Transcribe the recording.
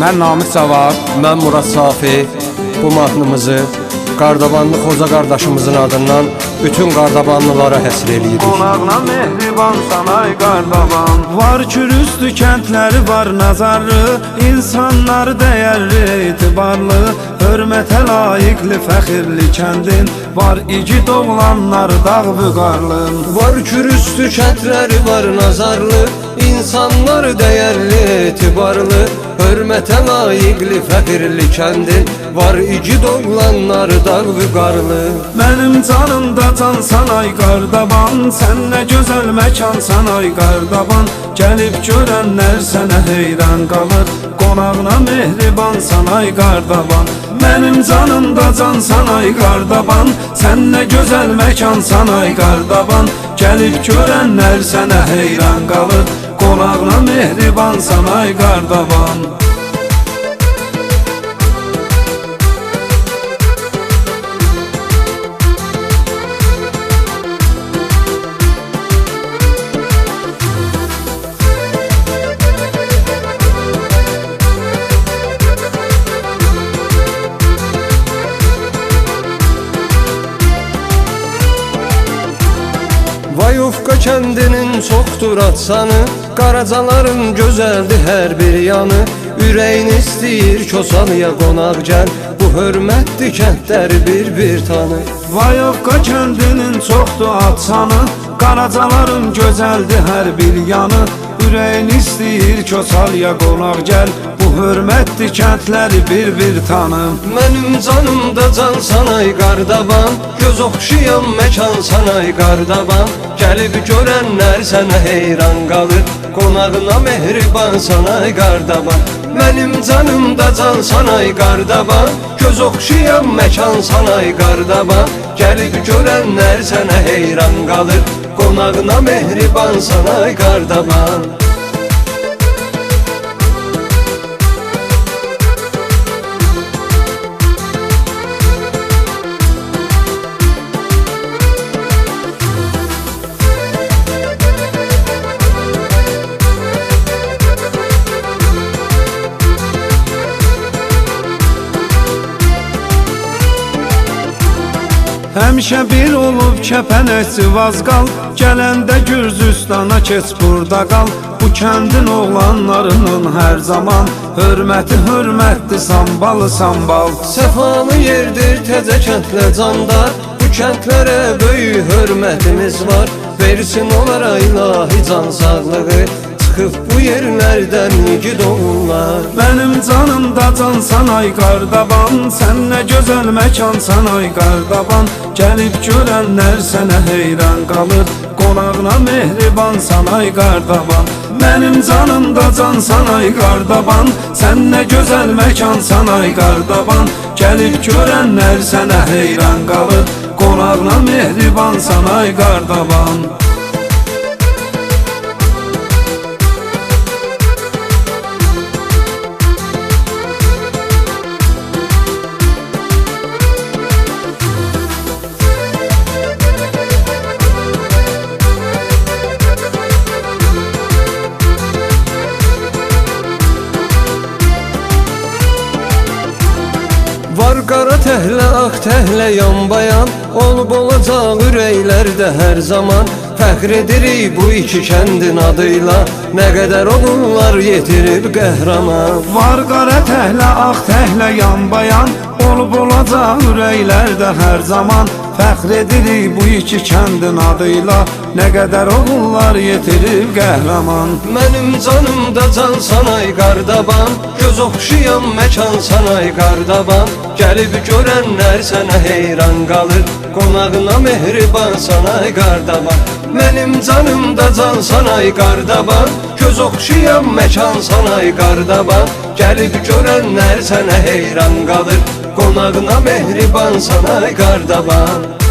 Mən Namik Cavad, Mən Murad Safi. Bu mahnımızı Qardabanlı Xoca qardaşımızın adından bütün Qardabanlılara həsr eləyirik. Qonağına mehriban sanay Qardaban. Var kürüstü kəndləri var nazarlı, insanlar dəyərli, etibarlı, hörmətə layiqli, fəxirli kəndin. Var igid oğlanlar dağ vüqarlı. Var kürüstü kəndləri var nazarlı, insanlar dəyərli, etibarlı, hörmətə layiqli, fəxirli kəndin. Var igid oğlanlar dağ vüqarlı. Mənim canımda can sanay Qardaban, sən nə gözəl məkansan ay Qardaban. Gəlib görənlər sənə heyran qalır, qonağına mehriban sanay Qardaban. Mənim canımda can sanay Qardaban, sən nə gözəl məkansan ay Qardaban. Gəlib görənlər sənə heyran qalır, qonağına mehriban sanay Qardaban. Vayovka kəndinin çoxdur atsanı, Qaracaların gözəldir hər bir yanı. Ürəyin istəyir Kosalıya qonaq gəl, bu hörmətli kəndləri bir tanı. Vayovka kəndinin çoxdur atsanı, Qaracaların gözəldir hər bir yanı. Ürəyin istəyir Kosalıya qonaq gəl, bu hörmətli kəndləri bir tanı. Mənim canımda can sanay Qardaban, göz oxşayan məkan sanay Qardaban. Gəlib görənlər sənə heyran qalır, qonağına mehriban sanay Qardaban. Mənim canımda can sanay Qardaban, göz oxşayan məkan sanay Qardaban. Gəlib görənlər sənə heyran qalır, qonağına mehriban sanay Qardaban. Həmişə bir olub kəpənək Sivazqal, gələndə Gürcüstana keç burada qal. Bu kəndin oğlanlarının hər zaman hörmətli sambalı sambal. Səfalı yerdir təzə kəndlə candar, bu kəndlərə böyük hörmətimiz var. Versin onlara ilahi can sağlığı, çıxıb bu yerlərdən igid oğullar. Mənim canımda can sanay Qardaban, sən nə gözəl məkansan ay Qardaban. Gəlib görənlər sənə heyran qalır, qonağına mehriban sanay Qardaban. Mənim canımda can sanay Qardaban, sən nə gözəl məkansan ay Qardaban. Gəlib görənlər sənə heyran qalır, qonağına mehriban sanay Qardaban. Var qara təhlə, ağ təhlə, yan bayan, olub olacaq ürəklərdə hər zaman. Fəxr edirik bu iki kəndin adıyla, nə qədər oğullar yetirib qəhrəman. Var qara təhlə, ağ təhlə, yan bayan, olub olacaq ürəklərdə hər zaman. Fəxr edirik bu iki kəndin adıyla, nə qədər oğullar yetirib qəhrəman. Mənim canımda can sanay Qardaban, göz oxşayan məkan sanay Qardaban. Gəlib görənlər sənə heyran qalır, qonağına mehriban sanay Qardaban. Mənim canımda can sanay Qardaban, göz oxşayan məkan sanay Qardaban. Gəlib görənlər sənə heyran qalır, qonağına mehriban sanay Qardaban.